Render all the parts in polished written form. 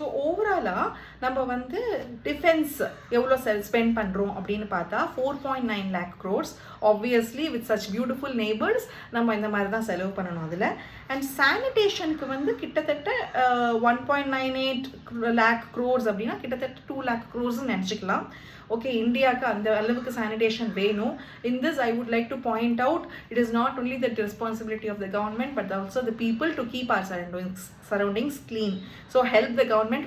So ஓவராலாக நம்ம வந்து டிஃபென்ஸ் எவ்வளோ ஸ்பெண்ட் பண்ணுறோம் அப்படின்னு பார்த்தா 4.9 lakh crores. Obviously with such beautiful neighbours நம்ம இந்த மாதிரி தான் செலவு பண்ணணும் அதில். அண்ட் சானிடேஷனுக்கு வந்து கிட்டத்தட்ட 1.98 lakh crores அப்படின்னா கிட்டத்தட்ட 2 lakh crores நினச்சிக்கலாம். ஓகே, இந்தியாவுக்கு அந்த அளவுக்கு சானிடேஷன் வேணும். In this I would like to point out, it is not only the responsibility of the government but also the people to keep our surroundings clean. So help the government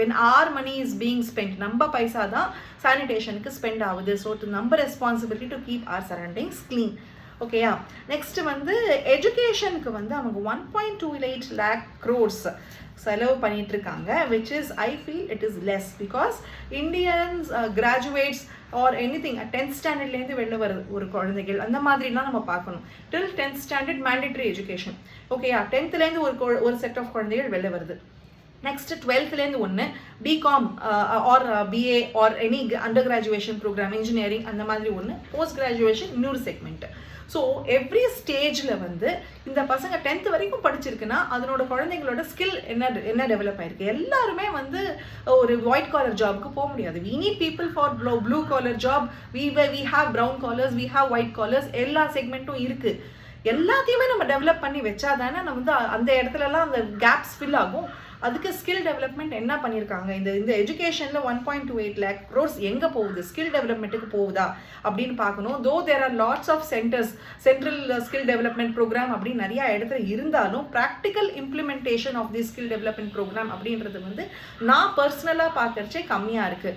when our money is being spent, நம்ம பைசா தான் சானிடேஷனுக்கு spend ஆகுது. So நம்ம responsibility to keep our surroundings clean. ஓகேயா, next வந்து எஜுகேஷனுக்கு வந்து அவங்க 1.28 lakh crores செலவு பண்ணிட்டு இருக்காங்க, which is I feel it is less because Indians graduates or anything 10th standardலேருந்து வெளில வருது ஒரு குழந்தைகள், அந்த மாதிரிலாம் நம்ம பார்க்கணும். till 10th standard mandatory education. ஓகேயா, 10thலேருந்து ஒரு செட் ஆஃப் குழந்தைகள் வெளில வருது. நெக்ஸ்ட் 12thலேருந்து ஒன்று BCom or BA or any under graduation programme engineering அந்த மாதிரி ஒன்று, போஸ்ட் கிராஜுவேஷன் இன்னொரு செக்மெண்ட். ஸோ எவ்ரி ஸ்டேஜில் வந்து இந்த பசங்க 10th வரைக்கும் படிச்சிருக்குன்னா அதனோட குழந்தைங்களோட ஸ்கில் என்ன டெவலப் ஆயிருக்கு. எல்லாருமே வந்து ஒரு ஒயிட் காலர் ஜாப்க்கு போக முடியாது. we need people for blue collar job. we have brown collars, we have white collars, எல்லா செக்மெண்ட்டும் இருக்குது. எல்லாத்தையுமே நம்ம டெவலப் பண்ணி வச்சா தானே நம்ம வந்து அந்த இடத்துலலாம் அந்த கேப்ஸ் ஃபில் ஆகும். அதுக்கு ஸ்கில் டெவலப்மெண்ட் என்ன பண்ணியிருக்காங்க, இந்த எஜுகேஷனில் 1.28 lakh crores எங்கே போகுது, ஸ்கில் டெவலப்மெண்ட்டுக்கு போகுதா அப்படின்னு பார்க்கணும். Though there are lots of central skill development programme அப்படின்னு நிறையா இடத்துல இருந்தாலும் practical implementation of the skill development programme அப்படின்றது வந்து நான் பர்சனலாக பார்க்கறச்சே கம்மியாக இருக்குது.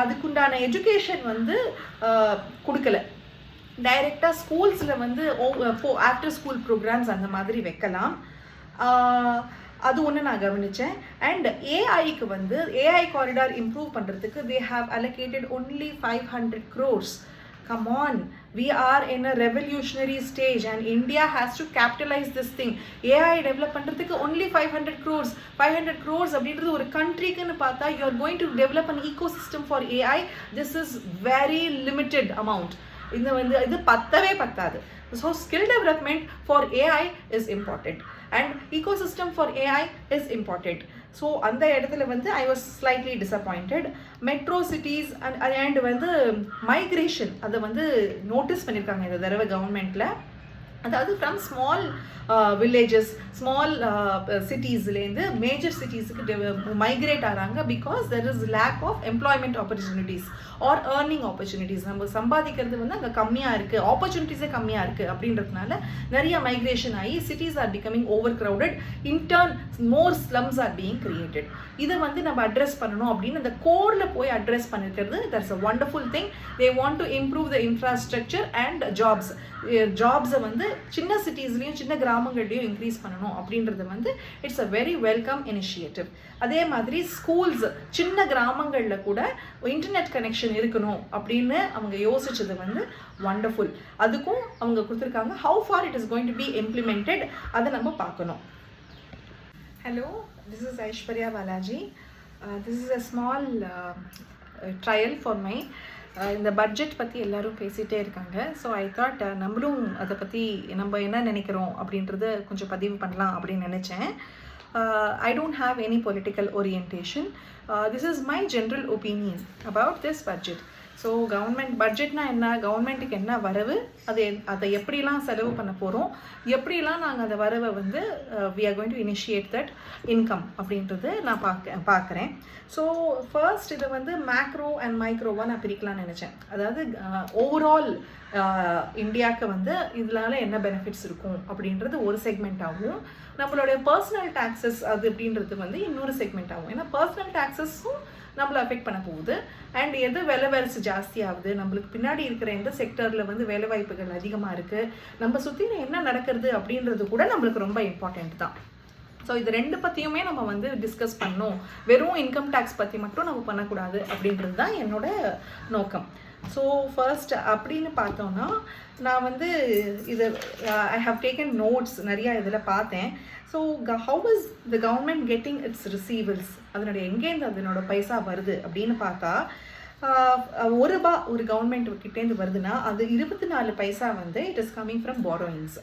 அதுக்குண்டான எஜுகேஷன் வந்து கொடுக்கல. டைரெக்டாக ஸ்கூல்ஸில் வந்து ஆஃப்டர் ஸ்கூல் ப்ரோக்ராம்ஸ் அந்த மாதிரி வைக்கலாம். அது ஒன்று நான் கவனித்தேன். அண்ட் ஏஐக்கு வந்து ஏஐ காரிடார் இம்ப்ரூவ் பண்ணுறதுக்கு they have allocated only 500 crores. Come on, we are in a revolutionary stage and India has to capitalize this thing. AI develop பண்ணுறதுக்கு only 500 crores. 500 crores அப்படின்றது ஒரு கண்ட்ரிக்குன்னு பார்த்தா you are going to develop an ecosystem for AI. This is very limited amount. இது பத்தவே பத்தாது. So skill development for AI is important and ecosystem for AI is important. So அந்த இடத்துல வந்து I was slightly disappointed. Metro cities and வந்து migration அதை வந்து notice பண்ணியிருக்காங்க இந்த தடவை கவர்மெண்ட்டில். அதாவது ஃப்ரம் ஸ்மால் வில்லேஜஸ் ஸ்மால் சிட்டிஸ்லேருந்து மேஜர் சிட்டிஸுக்கு மைக்ரேட் ஆகிறாங்க because there is lack of employment opportunities or earning opportunities. நம்ம சம்பாதிக்கிறது வந்து அங்கே கம்மியாக இருக்குது, ஆப்பர்ச்சுனிட்டிஸே கம்மியாக இருக்குது அப்படின்றதுனால நிறைய மைக்ரேஷன் ஆகி cities are becoming over crowded. In turn more slums are being created. இதை வந்து நம்ம அட்ரெஸ் பண்ணணும் அப்படின்னு அந்த கோரில் போய் அட்ரெஸ் பண்ணிருக்கிறது that's a wonderful thing. They want to improve the infrastructure and ஜாப்ஸை வந்து சின்ன சிட்டிஸ்லேயும் சின்ன கிராமங்கள்லையும் இன்க்ரீஸ் பண்ணணும் அப்படின்றது வந்து it's a very welcome initiative. அதே மாதிரி ஸ்கூல்ஸ் சின்ன கிராமங்களில் கூட இன்டர்நெட் கனெக்ஷன் இருக்கணும் அப்படின்னு அவங்க யோசிச்சது வந்து வண்டர்ஃபுல். அதுக்கும் அவங்க கொடுத்துருக்காங்க. How for it is going to be implemented அதை நம்ம பார்க்கணும். Hello, this is Aishwarya Balaji. This is a small trial for my இந்த பட்ஜெட் பற்றி எல்லோரும் பேசிகிட்டே இருக்காங்க. ஸோ ஐ தாட் நம்மளும் அதை பற்றி நம்ம என்ன நினைக்கிறோம் அப்படின்றத கொஞ்சம் பதிவு பண்ணலாம் அப்படின்னு நினச்சேன். I don't have any political orientation. This is my general opinion about this budget. So government பட்ஜெட்னா என்ன, கவர்மெண்ட்டுக்கு என்ன வரவு, அதை எப்படிலாம் செலவு பண்ண போகிறோம், எப்படிலாம் நாங்கள் அந்த வரவை வந்து we are going to initiate that income அப்படின்றது நான் பார்க்குறேன். ஸோ ஃபர்ஸ்ட் இதை வந்து மேக்ரோ அண்ட் மைக்ரோவாக நான் பிரிக்கலாம்னு நினச்சேன். அதாவது ஓவரால் இந்தியாவுக்கு வந்து இதனால என்ன பெனிஃபிட்ஸ் இருக்கும் அப்படின்றது ஒரு செக்மெண்ட்டாகவும், நம்மளுடைய பர்சனல் டேக்ஸஸ் அது அப்படின்றது வந்து இன்னொரு செக்மெண்ட்டாகும். ஏன்னா பர்சனல் டேக்ஸஸும் நம்மளை அஃபெக்ட் பண்ண போகுது. அண்ட் எது வேலைவாய்ப்பு ஜாஸ்தி ஆகுது, நம்மளுக்கு பின்னாடி இருக்கிற எந்த செக்டரில் வந்து வேலைவாய்ப்புகள் அதிகமாக இருக்குது, நம்ம சுற்றின என்ன நடக்கிறது அப்படின்றது கூட நம்மளுக்கு ரொம்ப இம்பார்ட்டண்ட் தான். ஸோ இது ரெண்டு பற்றியுமே நம்ம வந்து டிஸ்கஸ் பண்ணோம். வெறும் இன்கம் டேக்ஸ் பற்றி மட்டும் நம்ம பண்ணக்கூடாது அப்படின்றது தான் என்னோட நோக்கம். ஸோ ஃபர்ஸ்ட் அப்படின்னு பார்த்தோன்னா நான் வந்து இது ஐ ஹவ் டேக்கன் நோட்ஸ் நிறையா இதில் பார்த்தேன். So how is the government getting its receivals, அதனுடைய எங்கேருந்து அதனோட பைசா வருது அப்படின்னு பார்த்தா ₹1 ஒரு கவர்மெண்ட் கிட்டேருந்து வருதுன்னா அது 24 பைசா வந்து it is coming from borrowings.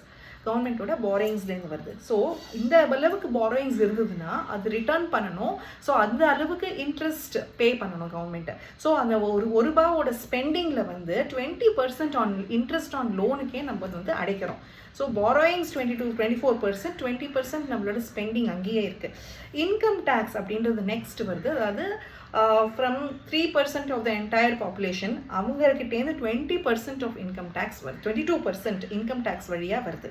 கவர்மெண்ட்டோட பாரோயிங்ஸ்லேருந்து வருது. ஸோ இந்த அளவுக்கு பாரோயிங்ஸ் இருந்ததுன்னா அது ரிட்டர்ன் பண்ணணும். ஸோ அந்த அளவுக்கு இன்ட்ரெஸ்ட் பே பண்ணணும் கவர்மெண்ட்டை. ஸோ அந்த ஒரு ரூபாவோட ஸ்பெண்டிங்கில் வந்து 20% ஆன் இன்ட்ரெஸ்ட் ஆன் லோனுக்கே நம்ம வந்து அடைக்கிறோம். ஸோ பாரோயிங்ஸ் 24%, 20% நம்மளோட ஸ்பெண்டிங் அங்கேயே இருக்குது. இன்கம் டேக்ஸ் அப்படின்றது நெக்ஸ்ட் வருது. அதாவது from 3% of the entire population அவங்கக்கிட்டேருந்து 20% ஆஃப் இன்கம் டேக்ஸ் வருது. 22% இன்கம் டேக்ஸ் வழியாக வருது.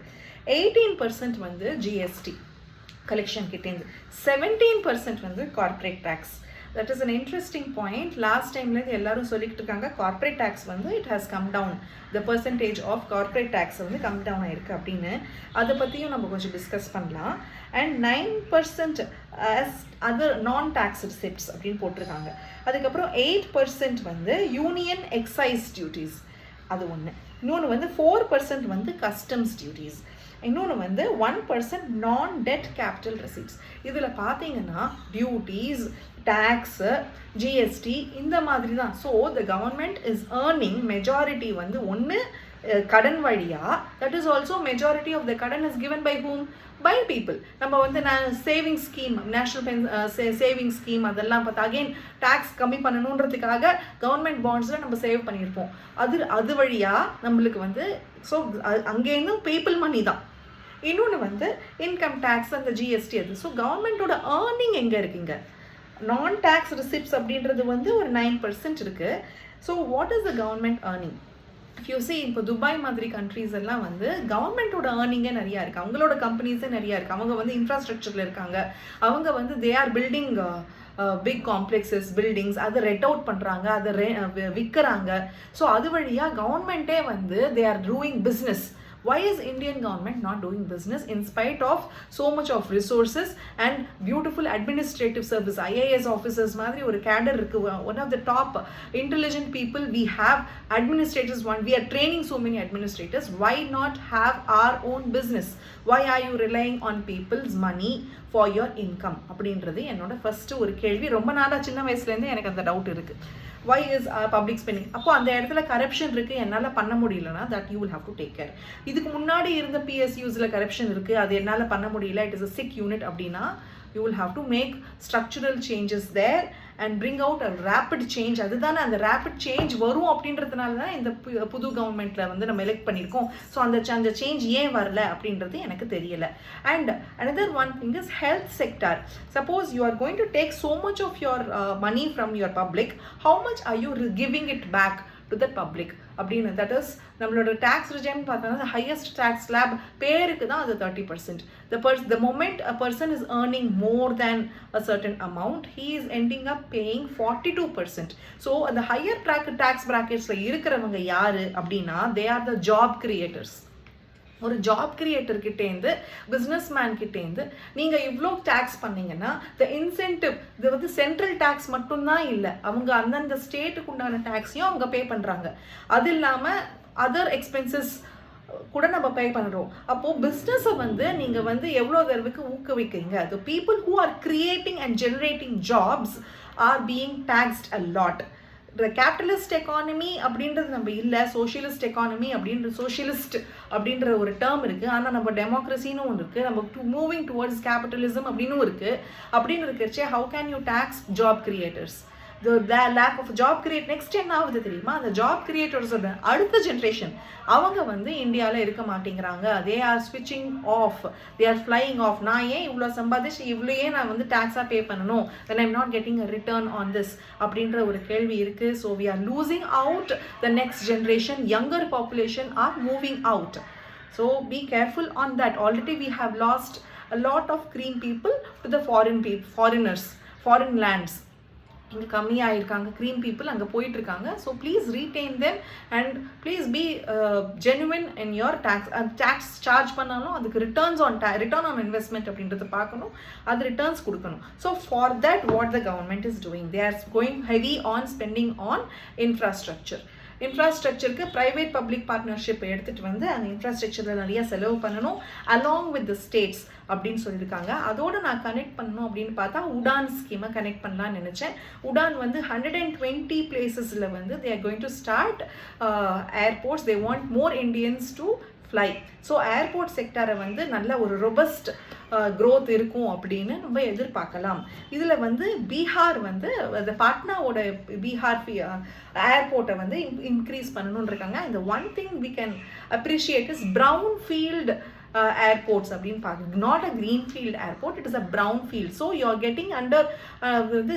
18% வந்து ஜிஎஸ்டி கலெக்ஷன் கிட்டேருந்து, 17% வந்து corporate tax. That is an interesting point. Last time எல்லாரும் சொல்லிக்கிட்டு இருக்காங்க கார்ப்பரேட் டேக்ஸ் வந்து it has come down, the percentage of corporate tax வந்து கம் டவுன் ஆயிருக்கு அப்படின்னு. அதை பற்றியும் நம்ம கொஞ்சம் டிஸ்கஸ் பண்ணலாம். And 9% as other non tax receipts அப்படின்னு போட்டிருக்காங்க. அதுக்கப்புறம் 8% வந்து யூனியன் எக்ஸைஸ் டியூட்டிஸ், அது ஒன்று. இன்னொன்று வந்து 4% வந்து கஸ்டம்ஸ் டியூட்டிஸ். இன்னொன்று வந்து 1% நான் டெட் கேபிட்டல் ரெசிப்ட்ஸ். இதில் பார்த்தீங்கன்னா டியூட்டிஸ், டேக்ஸு, ஜிஎஸ்டி இந்த மாதிரி தான். So the government is earning majority வந்து ஒன்று கடன் வழியாக, that is also majority of the கடன் is given by whom, by people. நம்ம வந்து saving scheme, national saving scheme அதெல்லாம் பார்த்தா அகெயின் டேக்ஸ் கம்மி பண்ணணுன்றதுக்காக கவர்மெண்ட் பாண்ட்ஸில் நம்ம சேவ் பண்ணியிருப்போம். அது வழியாக நம்மளுக்கு வந்து ஸோ அங்கேருந்தும் பீப்புள் மணி தான். இன்னொன்று வந்து இன்கம் டேக்ஸ், அந்த ஜிஎஸ்டி அது. ஸோ கவர்மெண்ட்டோட ஏர்னிங் எங்கே இருக்குங்க? நான் டேக்ஸ் ரிசிப்ட்ஸ் அப்படின்றது வந்து ஒரு 9% இருக்குது. So what is the government earning? If you see இப்போ துபாய் மாதிரி கண்ட்ரீஸ் எல்லாம் வந்து கவர்மெண்ட்டோட ஏர்னிங்கே நிறையா இருக்குது, அவங்களோட கம்பெனிஸே நிறையா இருக்குது. அவங்க வந்து இன்ஃப்ராஸ்ட்ரக்சரில் இருக்காங்க, அவங்க வந்து they are building big complexes, buildings, அதை ரெட் அவுட் பண்ணுறாங்க, அதை விற்கிறாங்க. ஸோ அது வழியாக கவர்மெண்ட்டே வந்து they are doing business. Why is Indian government not doing business in spite of so much of resources and beautiful administrative service? IAS officers மாதிரி ஒரு cadre இருக்கு, one of the top intelligent people we have, administrators, we are training so many administrators. Why not have our own business? Why are you relying on people's money for your income? அப்படின்றது என்னோட first ஒரு கேள்வி. ரொம்ப நாளாக சின்ன வயசுலேருந்து எனக்கு அந்த டவுட் இருக்குது. Why is public spending? அப்போ அந்த இடத்துல கரப்ஷன் இருக்குது, என்னால் பண்ண முடியலன்னா that you will have to take care. இதுக்கு முன்னாடி இருந்த PSUஸில் கரப்ஷன் இருக்குது, அது என்னால் பண்ண முடியல, it is a sick unit அப்படின்னா you will have to make structural changes there and bring out a rapid change. அதுதானே அந்த rapid change வரும் அப்படின்றதுனால தான் இந்த புது கவர்மெண்ட்டில் வந்து நம்ம எலெக்ட் பண்ணியிருக்கோம். ஸோ அந்த சேஞ்ச் ஏன் வரல அப்படின்றது எனக்கு தெரியலை. And another one thing is health sector. Suppose you are going to take so much of your money from your public, how much are you giving it back to the public அப்படின்னு? That is நம்மளோட tax regime பார்த்தோம்னா highest tax slab பேருக்கு தான் அது 30%. The moment a person is earning more than a certain amount, he is ending up paying 42%. So அந்த higher tax bracketsல இருக்கிறவங்க யாரு அப்படின்னா they are the job creators. ஒரு ஜாப் கிரியேட்டர் கிட்டேருந்து, பிஸ்னஸ் மேன் கிட்டேருந்து நீங்கள் இவ்வளோ டேக்ஸ் பண்ணிங்கன்னா த இன்சென்டிவ், இது வந்து சென்ட்ரல் டேக்ஸ் மட்டும்தான் இல்லை, அவங்க அந்தந்த ஸ்டேட்டுக்கு உண்டான டேக்ஸையும் அவங்க பே பண்ணுறாங்க. அது இல்லாமல் அதர் எக்ஸ்பென்சஸ் கூட நம்ம பே பண்ணுறோம். அப்போது பிஸ்னஸை வந்து நீங்கள் வந்து எவ்வளோ தடவைக்கு ஊக்குவிக்கிறீங்க? The people who are creating and generating jobs are being taxed a lot. Capitalist economy அப்படின்றது நம்ம இல்லை, சோஷியலிஸ்ட் எக்கானமி அப்படின்ற சோஷியலிஸ்ட் அப்படின்ற ஒரு டேர்ம் இருக்குது. ஆனால் நம்ம டெமோக்ரஸின்னு ஒன்று இருக்குது, நம்ம மூவிங் டுவர்ட்ஸ் கேபிட்டலிசம் அப்படின்னு இருக்குது. அப்படின்னு இருக்கிறச்சே how can you tax job creators? the lack of job create next என்ன ஆகுது தெரியுமா? அந்த ஜாப் கிரியேட்டர்ஸோட அடுத்த ஜென்ரேஷன் அவங்க வந்து இந்தியாவில் இருக்க மாட்டேங்கிறாங்க. தே ஆர் ஸ்விட்சிங் off, they are flying off. நான் ஏன் இவ்வளோ சம்பாதிச்சு இவ்வளோயே நான் வந்து டேக்ஸாக பே பண்ணணும், then I'm not getting a return on this அப்படின்ற ஒரு கேள்வி இருக்குது. So we are losing out the next generation, younger population are moving out. So be careful on that. Already we have lost a lot of green people to the foreigners, foreign lands. இங்கே கம்மியாக இருக்காங்க, green people அங்கே போயிட்டுருக்காங்க. So please retain them and please be genuine in your tax charge பண்ணாலும் அதுக்கு return on investment அப்படின்றத பார்க்கணும், அது ரிட்டர்ன்ஸ் கொடுக்கணும். So for that what the government is doing, they are going heavy on spending on இன்ஃப்ராஸ்ட்ரக்சருக்கு private public partnership எடுத்துகிட்டு வந்து அந்த இன்ஃப்ராஸ்ட்ரக்சரில் நிறைய செலவு பண்ணணும் அலாங் வித் த ஸ்டேட்ஸ் அப்படின்னு சொல்லியிருக்காங்க. அதோடு நான் கனெக்ட் பண்ணணும் அப்படின்னு பார்த்தா உடான் ஸ்கீமை கனெக்ட் பண்ணலான்னு நினச்சேன். உடான் வந்து 120 பிளேசஸில் வந்து they are going to start airports. They want more Indians to fly. So airport செக்டாரை வந்து நல்ல ஒரு ரொபஸ்ட் growth இருக்கும் அப்படின்னு நம்ம எதிர்பார்க்கலாம். இதில் வந்து பீகார் வந்து அந்த பாட்னாவோட பீகார் ஏர்போர்ட்டை வந்து இன்க்ரீஸ் பண்ணணும்னு இருக்காங்க. இந்த one thing we can appreciate is brown field airports அப்படின்னு பார்க்குறது. Not a green field airport, it is a brown field. So you are getting under வந்து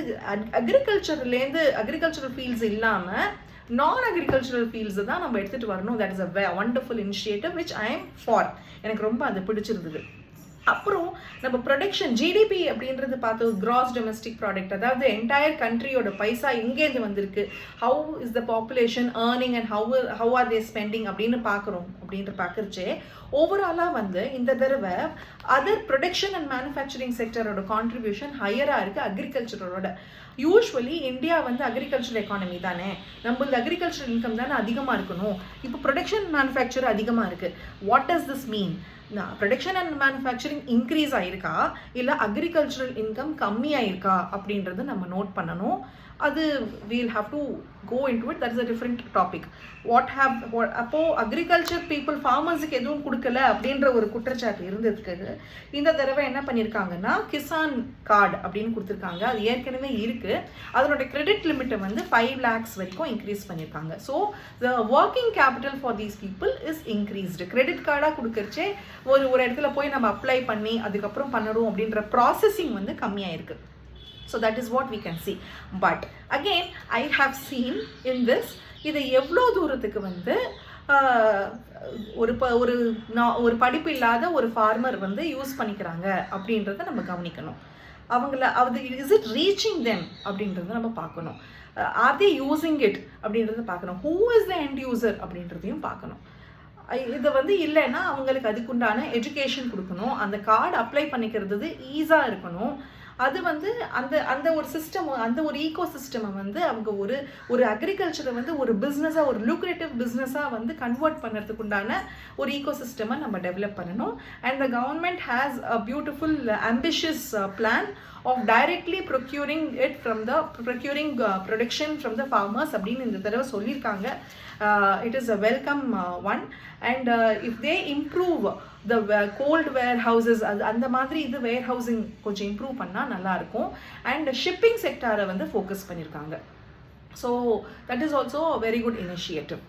அக்ரிகல்ச்சரல் ஃபீல்ட்ஸ் இல்லாமல் நான்-அக்ரிகல்ச்சரல் ஃபீல்ட்ஸை தான் நம்ம எடுத்துகிட்டு வரணும். That is a wonderful initiative which I am for. எனக்கு ரொம்ப அது பிடிச்சிருந்தது. அப்புறம் நம்ம ப்ரொடக்ஷன் ஜிடிபி அப்படின்றது பார்த்து கிராஸ் டொமஸ்டிக் ப்ராடக்ட், அதாவது என்டையர் கண்ட்ரியோட பைசா எங்கேருந்து வந்திருக்கு, how is the population earning and how are they spending அப்படின்னு பார்க்குறோம். பார்க்குறச்சே ஓவராலாக வந்து இந்த தடவை அதர் ப்ரொடக்ஷன் அண்ட் மேனுஃபேக்சரிங் செக்டரோட கான்ட்ரிபியூஷன் ஹையராக இருக்குது அக்ரிகல்ச்சரோட. யூஸ்வலி இந்தியா வந்து அக்ரிகல்ச்சர் எக்கானமி தானே, நம்மளது அக்ரிகல்ச்சர் இன்கம் தானே அதிகமாக இருக்கணும். இப்போ ப்ரொடக்ஷன் மேனுஃபேக்சர் அதிகமாக இருக்குது. What does this mean? Production and manufacturing increase ஆகிருக்கா இல்லை அக்ரிகல்ச்சரல் இன்கம் கம்மியாயிருக்கா அப்படின்றத நம்ம நோட் பண்ணணும். அது we'll have to go into it. That is a different topic. அப்போது அக்ரிகல்ச்சர் பீப்புள் ஃபார்மர்ஸுக்கு எதுவும் கொடுக்கல அப்படின்ற ஒரு குற்றச்சாட்டு இருந்ததுக்கு இந்த தடவை என்ன பண்ணியிருக்காங்கன்னா கிசான் கார்டு அப்படின்னு கொடுத்துருக்காங்க. அது ஏற்கனவே இருக்குது. அதனோட கிரெடிட் லிமிட்டை வந்து 5 lakhs வரைக்கும் இன்க்ரீஸ் பண்ணியிருக்காங்க. So the working capital for these people is increased. Credit கார்டாக கொடுக்கறச்சே ஒரு இடத்துல போய் நம்ம அப்ளை பண்ணி அதுக்கப்புறம் பண்ணணும் அப்படின்ற ப்ராசஸிங் வந்து கம்மியாக இருக்குது. So that is what we can see. But again I have seen in this இதை எவ்வளோ தூரத்துக்கு வந்து ஒரு படிப்பு இல்லாத ஒரு ஃபார்மர் வந்து யூஸ் பண்ணிக்கிறாங்க அப்படின்றத நம்ம கவனிக்கணும். அது இஸ் இட் ரீச்சிங் தெம் அப்படின்றத நம்ம பார்க்கணும். ஆர் தே யூஸிங் இட் அப்படின்றத பார்க்கணும். Who is the end user அப்படின்றதையும் பார்க்கணும். இதை வந்து இல்லைன்னா அவங்களுக்கு அதுக்குண்டான எஜுகேஷன் கொடுக்கணும். அந்த கார்டு அப்ளை பண்ணிக்கிறது ஈஸியாக இருக்கணும். அது வந்து அந்த ஒரு சிஸ்டம், அந்த ஒரு ஈகோ சிஸ்டமை வந்து அவங்க ஒரு அக்ரிகல்ச்சரை வந்து ஒரு பிஸ்னஸாக, ஒரு லூக்ரேட்டிவ் பிஸ்னஸாக வந்து கன்வெர்ட் பண்ணுறதுக்கு உண்டான ஒரு ஈகோ சிஸ்டமை நம்ம டெவலப் பண்ணணும். And the government has a beautiful ambitious plan of directly procuring production from the farmers அப்படின்னு இந்த தடவை சொல்லியிருக்காங்க. It is a welcome one. And if they improve the cold warehouses, அந்த மாதிரி இது warehousing கொஞ்சம் இம்ப்ரூவ் பண்ணால் நல்லாயிருக்கும். அண்ட் ஷிப்பிங் செக்டாரை வந்து ஃபோக்கஸ் பண்ணியிருக்காங்க. So that is also a very good initiative.